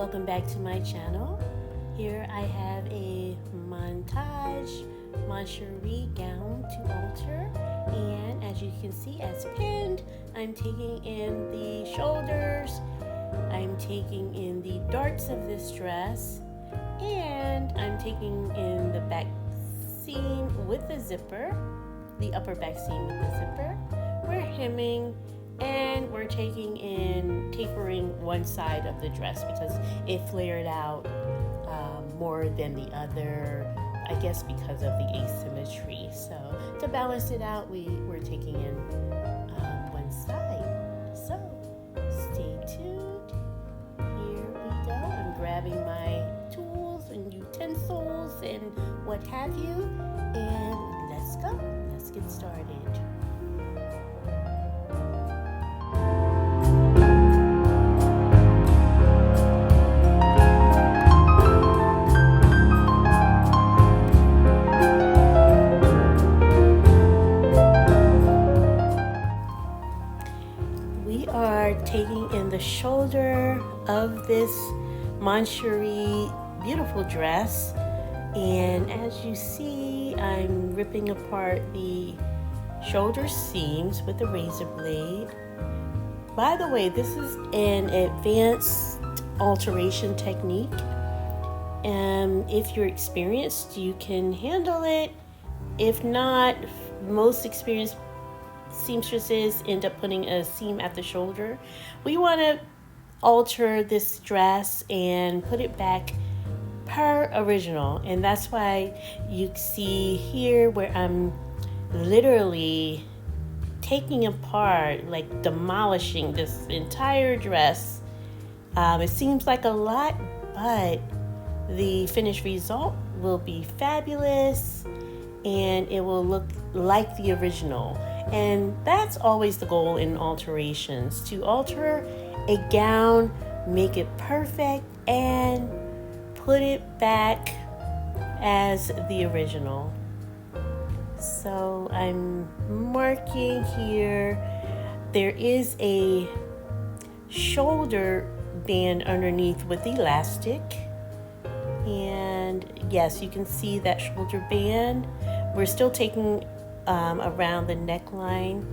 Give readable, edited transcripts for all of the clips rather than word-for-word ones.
welcome back to my channel. Here I have a montage lingerie gown to alter, and as you can see, as pinned, I'm taking in the shoulders, I'm taking in the darts of this dress, and I'm taking in the back seam with the zipper, the upper back seam with the zipper. We're hemming and we're tapering one side of the dress because it flared out more than the other, I guess because of the asymmetry. So to balance it out, we're taking in one side. So stay tuned. Here we go. I'm grabbing my tools and utensils and what have you, and let's go. Let's get started. We are taking in the shoulder of this lingerie beautiful dress, and as you see, I'm ripping apart the shoulder seams with a razor blade. By the way, this is an advanced alteration technique, and if you're experienced, you can handle it. If not, most experienced seamstresses end up putting a seam at the shoulder. We want to alter this dress and put it back per original, and that's why you see here where I'm literally taking apart, like demolishing this entire dress. It seems like a lot, but the finished result will be fabulous and it will look like the original. And that's always the goal in alterations, to alter a gown, make it perfect, and put it back as the original. So I'm marking here. There is a shoulder band underneath with elastic. And yes, you can see that shoulder band. We're still taking around the neckline,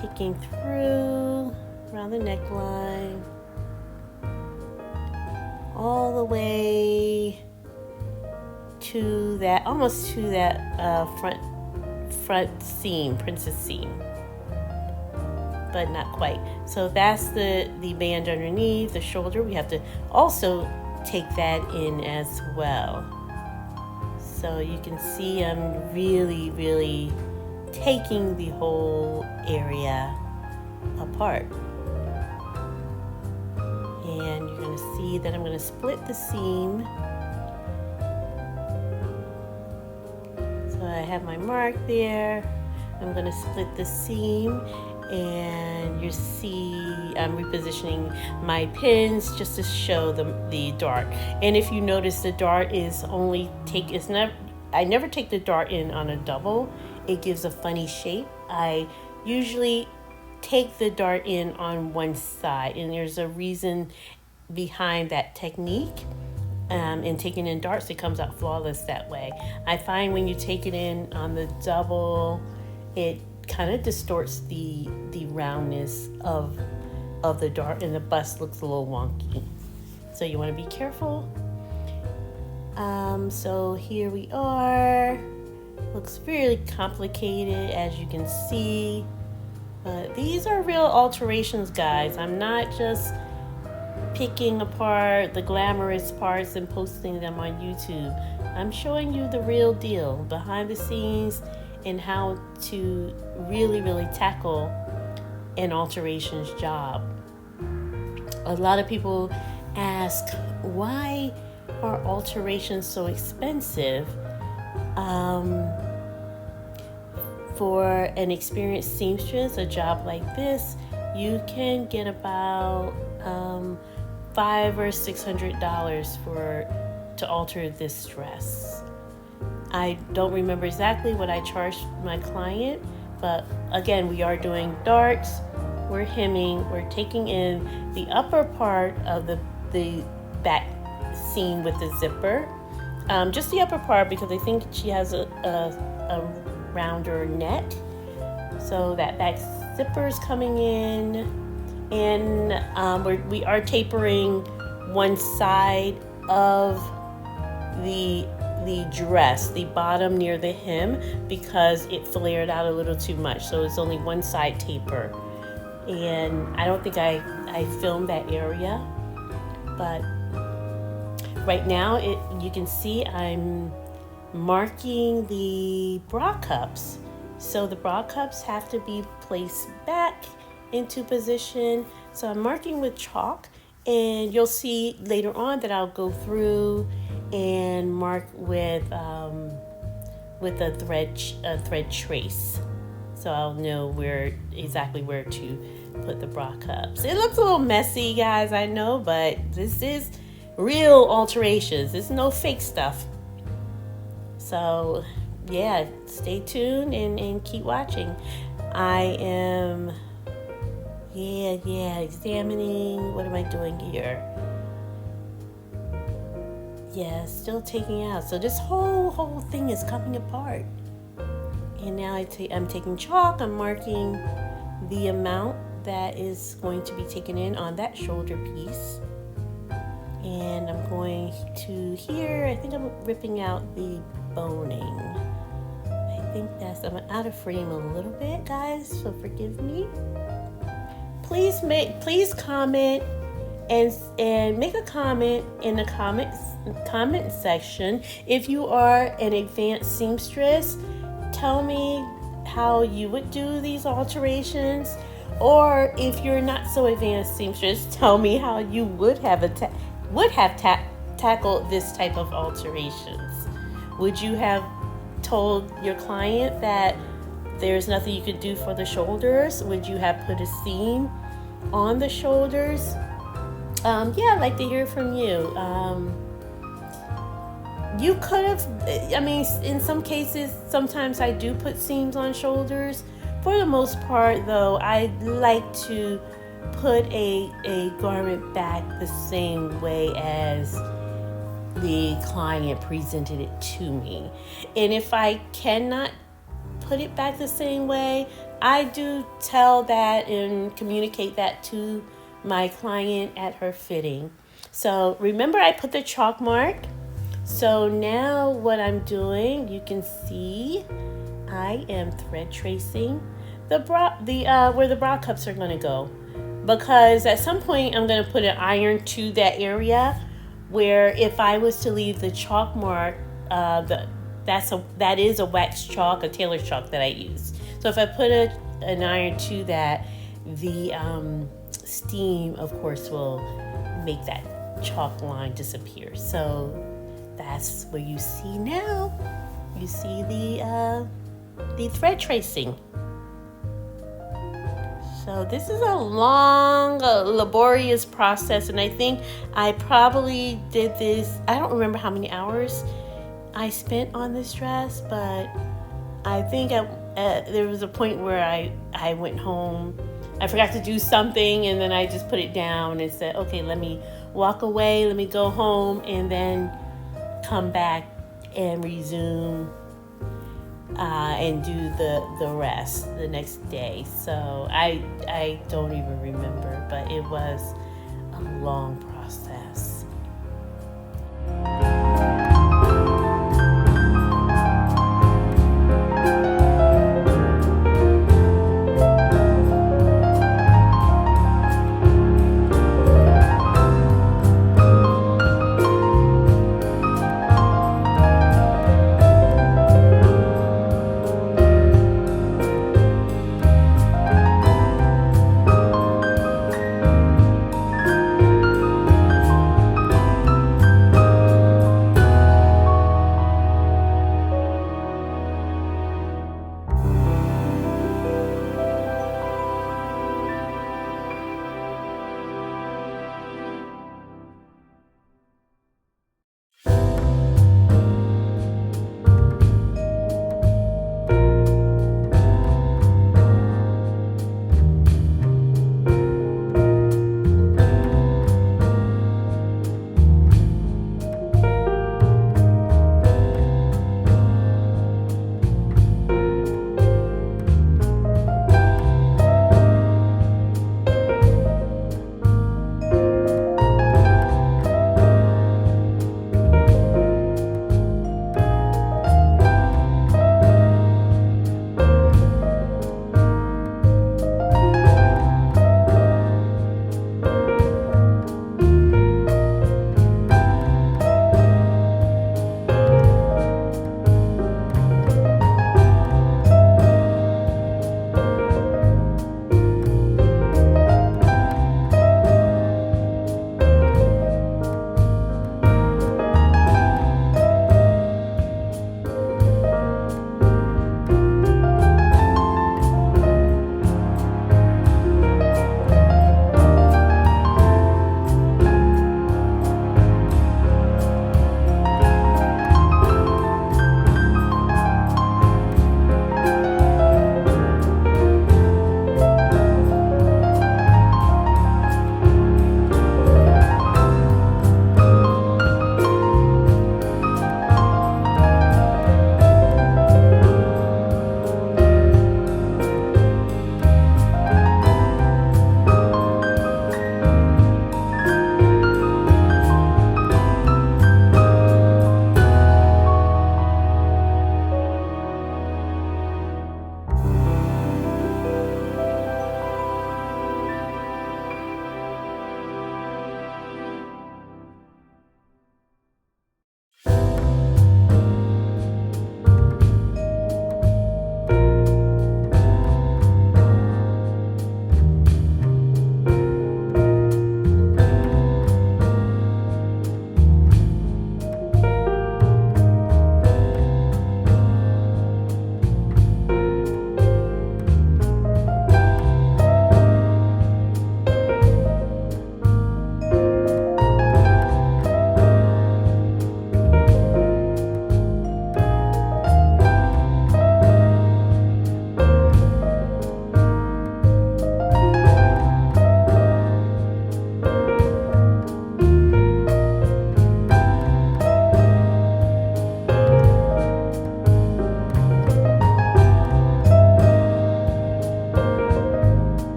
picking through around the neckline all the way to that, almost to that front seam, princess seam, but not quite. So that's the band underneath the shoulder. We have to also take that in as well. So you can see I'm really taking the whole area apart. And you're going to see that I'm going to split the seam. So I have my mark there. I'm going to split the seam, and you see I'm repositioning my pins just to show the dart. And if you notice, the dart is I never take the dart in on a double. It gives a funny shape. I usually take the dart in on one side, and there's a reason behind that technique. And taking in darts, it comes out flawless that way. I find when you take it in on the double, it kind of distorts the roundness of the dart, and the bust looks a little wonky. So you want to be careful. So here we are. Looks really complicated, as you can see. But these are real alterations, guys. I'm not just picking apart the glamorous parts and posting them on YouTube. I'm showing you the real deal, behind the scenes, and how to really tackle an alterations job. A lot of people ask, why are alterations so expensive? For an experienced seamstress, a job like this, you can get about $500 or $600 to alter this dress. I don't remember exactly what I charged my client, but again, we are doing darts, we're hemming, we're taking in the upper part of the the back seam with the zipper. Just the upper part, because I think she has a rounder neck. So that back zipper is coming in, and we are tapering one side of the dress, the bottom near the hem, because it flared out a little too much. So it's only one side taper, and I don't think I filmed that area, but right now you can see I'm marking the bra cups. So the bra cups have to be placed back into position. So I'm marking with chalk, and you'll see later on that I'll go through and mark with a thread trace. So I'll know exactly where to put the bra cups. It looks a little messy, guys, I know, but this is real alterations. It's no fake stuff. So yeah, stay tuned and keep watching. I am examining. What am I doing here? Yeah, still taking out. So this whole thing is coming apart. And now I'm taking chalk. I'm marking the amount that is going to be taken in on that shoulder piece. And I'm going to here, I think I'm ripping out the boning. I'm out of frame a little bit, guys, so forgive me. Please comment and make a comment in the comment section. If you are an advanced seamstress, tell me how you would do these alterations, or if you're not so advanced seamstress, tell me how you would have tackled this type of alterations. Would you have told your client that there's nothing you could do for the shoulders? Would you have put a seam on the shoulders? Yeah, I'd like to hear from you. You could have, in some cases, sometimes I do put seams on shoulders. For the most part, though, I like to put a garment back the same way as the client presented it to me. And if I cannot put it back the same way, I do tell that and communicate that to my client at her fitting. So remember, I put the chalk mark. So now what I'm doing, you can see I am thread tracing where the bra cups are going to go, because at some point I'm going to put an iron to that area where if I was to leave the chalk mark, that is a wax chalk, a tailor's chalk that I use. So if I put an iron to that, the steam, of course, will make that chalk line disappear. So that's what you see now. You see the thread tracing. So this is a long, laborious process, and I think I probably did this, I don't remember how many hours I spent on this dress, but I think there was a point where I went home, I forgot to do something, and then I just put it down and said, okay, let me walk away, let me go home, and then come back and resume and do the rest the next day. So I don't even remember, but it was a long process.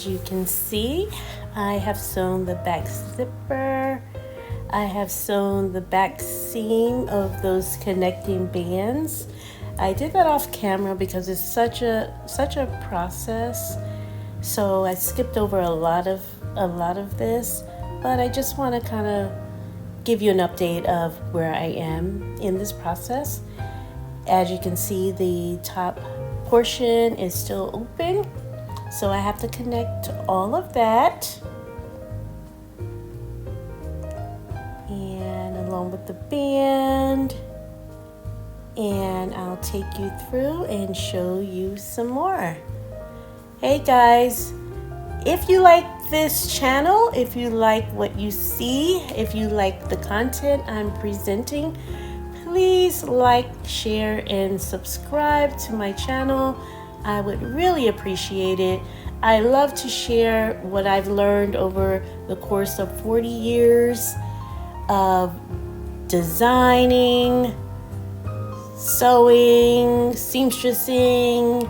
you can see, I have sewn the back zipper. I have sewn the back seam of those connecting bands. I did that off camera because it's such a process. So I skipped over a lot of this, but I just want to kind of give you an update of where I am in this process. As you can see, the top portion is still open, so I have to connect all of that, and along with the band, and I'll take you through and show you some more. Hey guys, if you like this channel, if you like what you see, if you like the content I'm presenting, please like, share, and subscribe to my channel. I would really appreciate it. I love to share what I've learned over the course of 40 years of designing, sewing, seamstressing,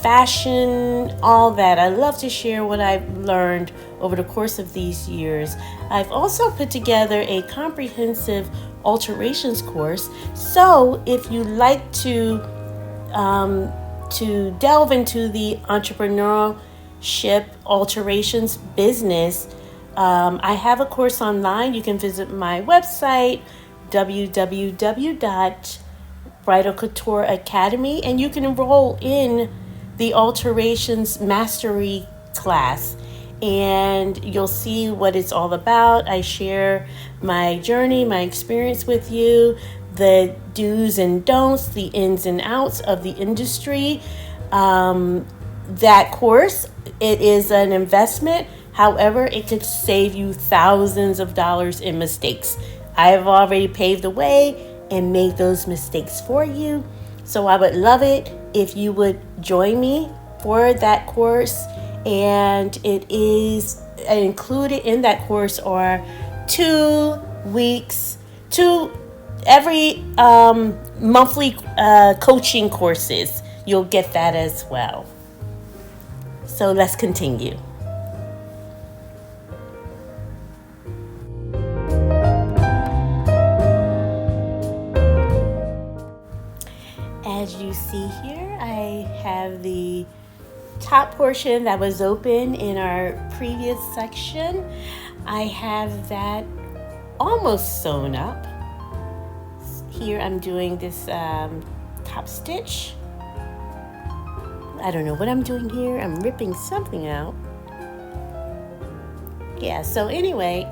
fashion, all that. I love to share what I've learned over the course of these years. I've also put together a comprehensive alterations course. So if you like to delve into the entrepreneurship alterations business, I have a course online. You can visit my website, www.Bridal Couture Academy, and you can enroll in the alterations mastery class, and you'll see what it's all about. I share my journey, my experience with you, the do's and don'ts, the ins and outs of the industry. That course, it is an investment. However, it could save you thousands of dollars in mistakes. I have already paved the way and made those mistakes for you. So I would love it if you would join me for that course. And it is included in that course are 2 weeks, every monthly coaching courses. You'll get that as well. So let's continue. As you see here, I have the top portion that was open in our previous section. I have that almost sewn up. Here I'm doing this top stitch. I don't know what I'm doing here. I'm ripping something out. Yeah, so anyway,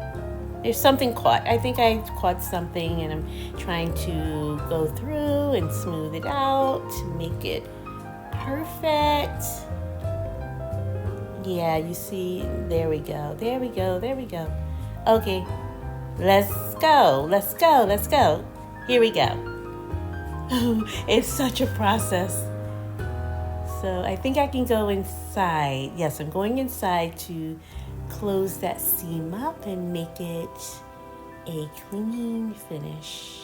there's something caught. I think I caught something, and I'm trying to go through and smooth it out to make it perfect. Yeah, you see, there we go. Okay, let's go. Here we go. It's such a process. So I think I can go inside. Yes, I'm going inside to close that seam up and make it a clean finish.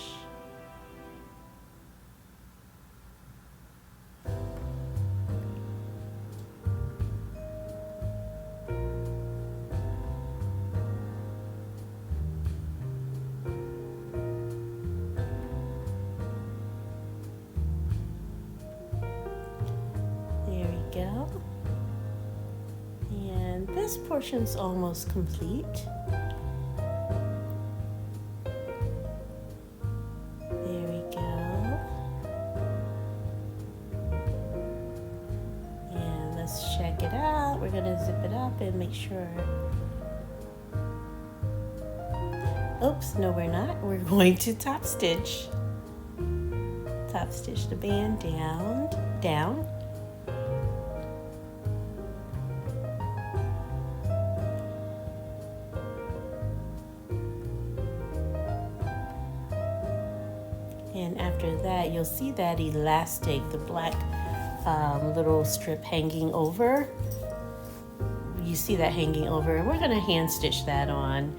Go. And this portion's almost complete. There we go. And let's check it out. We're gonna zip it up and make sure. Oops, no we're not. We're going to top stitch. Top stitch the band down. And after that, you'll see that elastic, the black little strip hanging over. You see that hanging over, and we're going to hand stitch that on.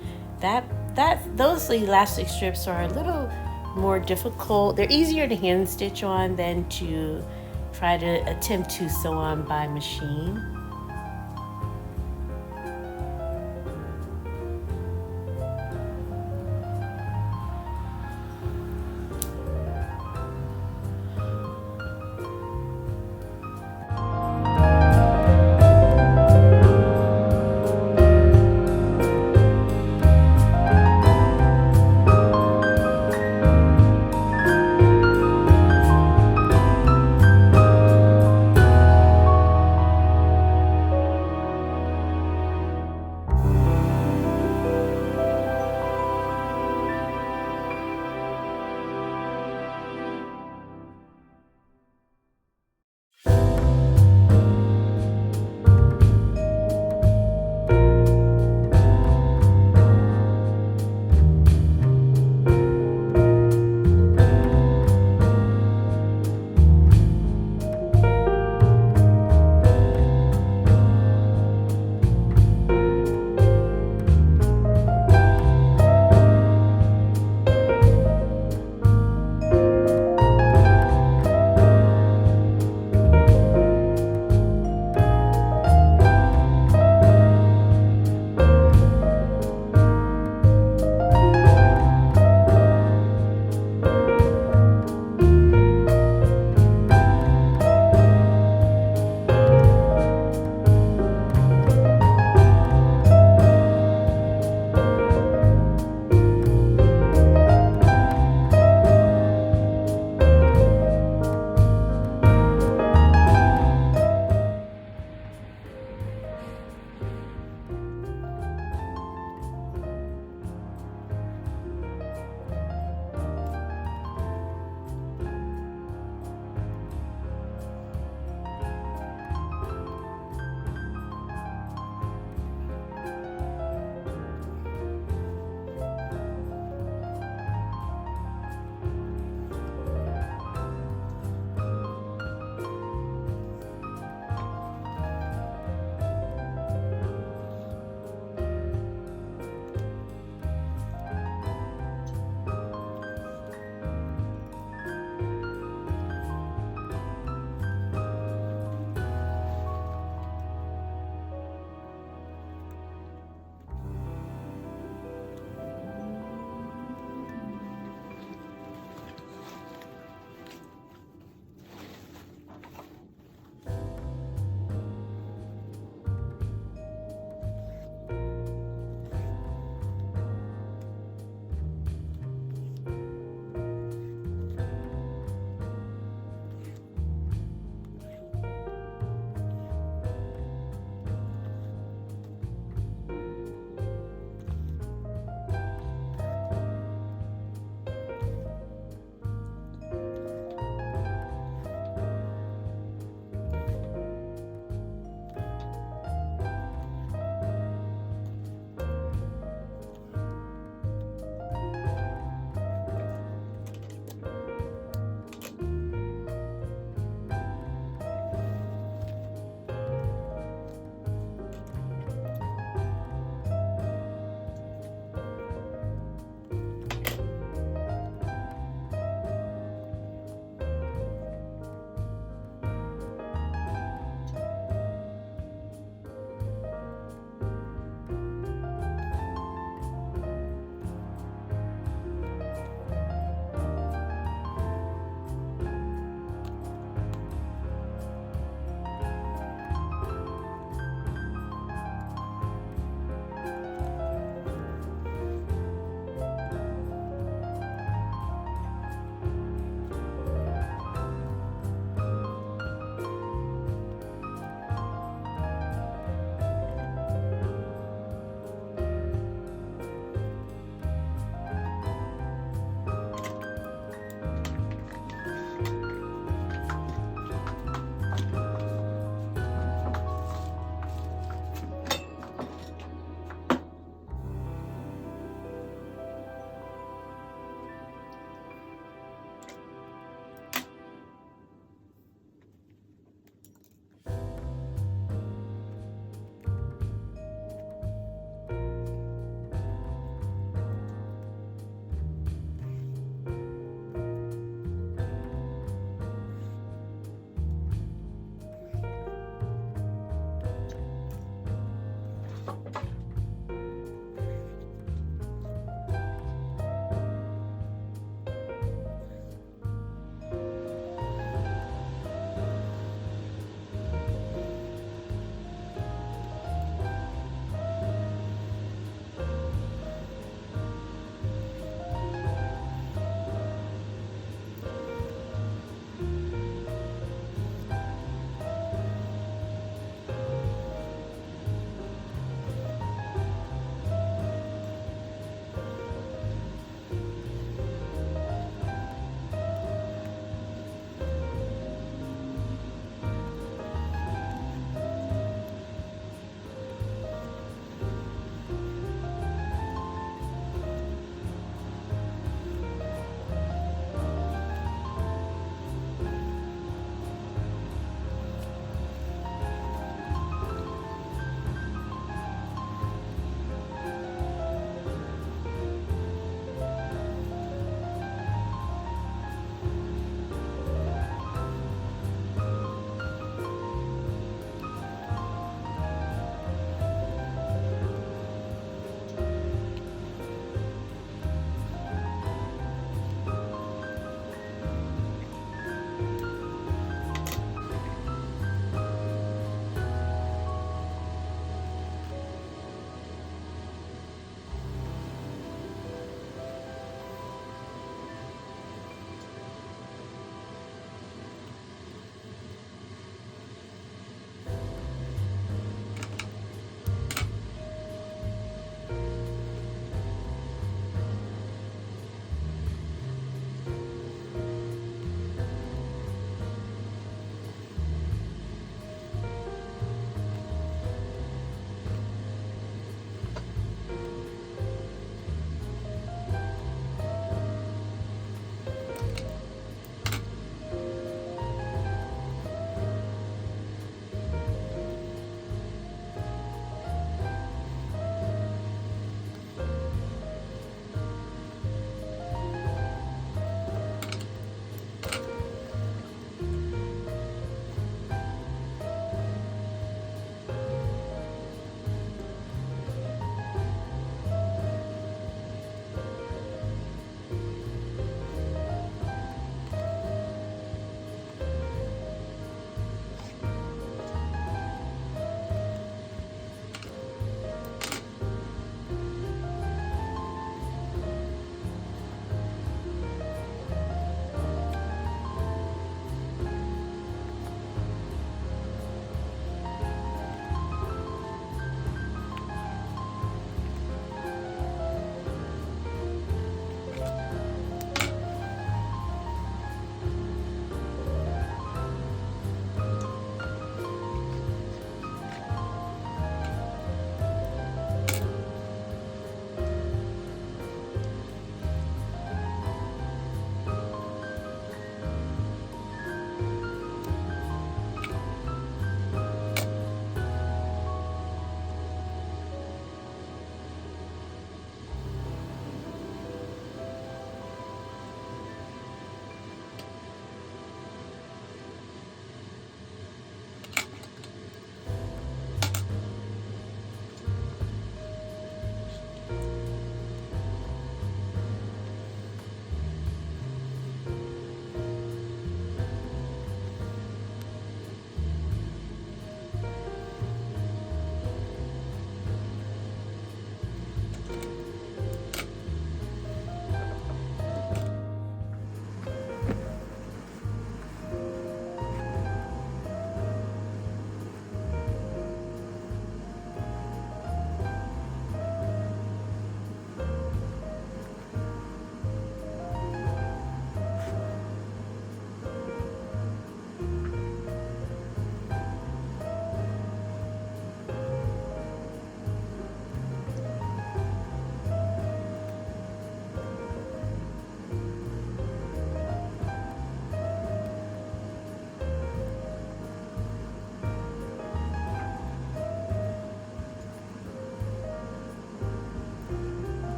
Those elastic strips are a little more difficult. They're easier to hand stitch on than to try to attempt to sew on by machine.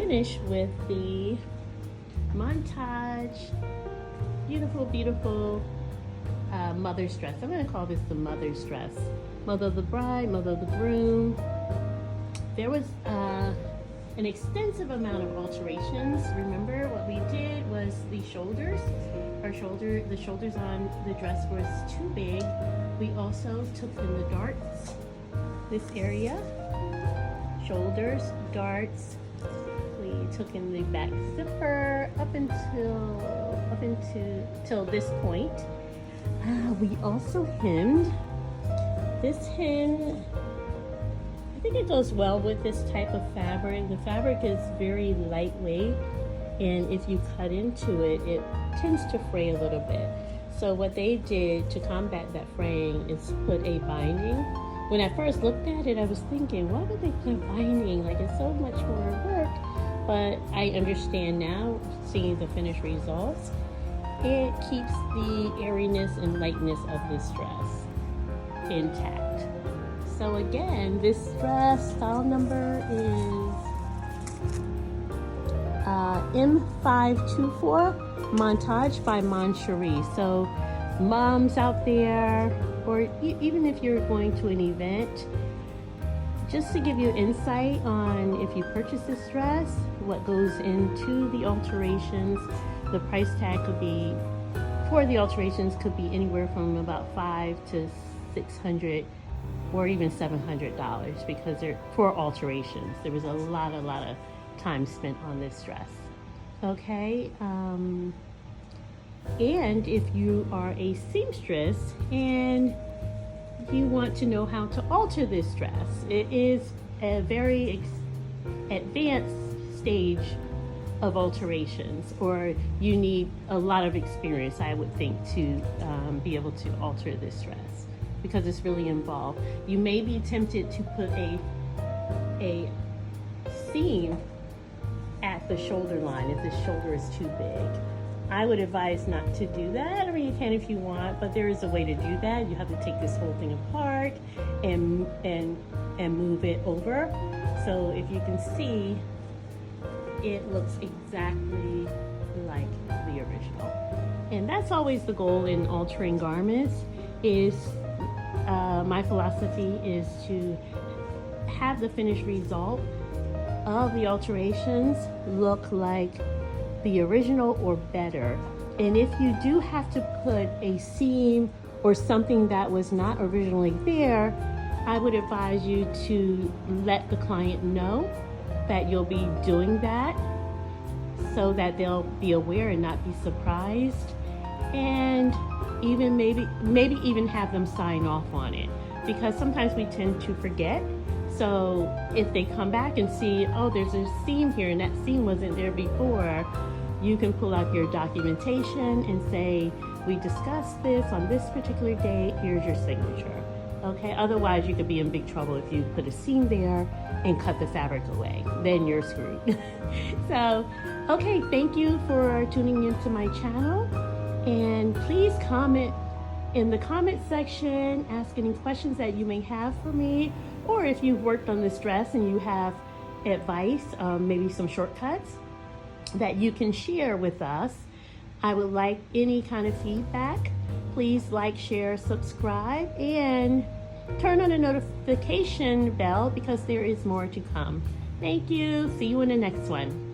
finish with the Montage beautiful, beautiful mother's dress. I'm going to call this the mother's dress. Mother of the bride, mother of the groom. There was an extensive amount of alterations. Remember what we did was the shoulders. The shoulders on the dress was too big. We also took in the darts, this area, shoulders, darts. We took in the back zipper up until this point. We also hemmed. This hem, I think it goes well with this type of fabric. The fabric is very lightweight, and if you cut into it, it tends to fray a little bit. So what they did to combat that fraying is put a binding. When I first looked at it, I was thinking, why would they put a binding? Like, it's so much more work. But I understand now, seeing the finished results, it keeps the airiness and lightness of this dress intact. So again, this dress style number is M524 Montage by Moncherie. So moms out there, or even if you're going to an event, just to give you insight on if you purchase this dress, what goes into the alterations. The price tag could be, for the alterations, could be anywhere from about $500 to $600 or even $700 because they're for alterations. There was a lot of time spent on this dress. Okay, and if you are a seamstress and you want to know how to alter this dress, it is a very advanced stage of alterations, or you need a lot of experience, I would think, to be able to alter this dress because it's really involved. You may be tempted to put a seam at the shoulder line if the shoulder is too big. I would advise not to do that. I mean, you can if you want, but there is a way to do that. You have to take this whole thing apart and move it over. So if you can see, it looks exactly like the original. And that's always the goal in altering garments, is my philosophy is to have the finished result of the alterations look like the original or better. And if you do have to put a seam or something that was not originally there, I would advise you to let the client know that you'll be doing that so that they'll be aware and not be surprised, and even maybe even have them sign off on it, because sometimes we tend to forget. So if they come back and see, oh, there's a seam here and that seam wasn't there before, you can pull out your documentation and say, we discussed this on this particular date, here's your signature. Okay, otherwise you could be in big trouble if you put a seam there and cut the fabric away. Then you're screwed. So, okay, thank you for tuning into my channel. And please comment in the comment section, ask any questions that you may have for me, or if you've worked on this dress and you have advice, maybe some shortcuts that you can share with us. I would like any kind of feedback. Please like, share, subscribe, and turn on the notification bell because there is more to come. Thank you. See you in the next one.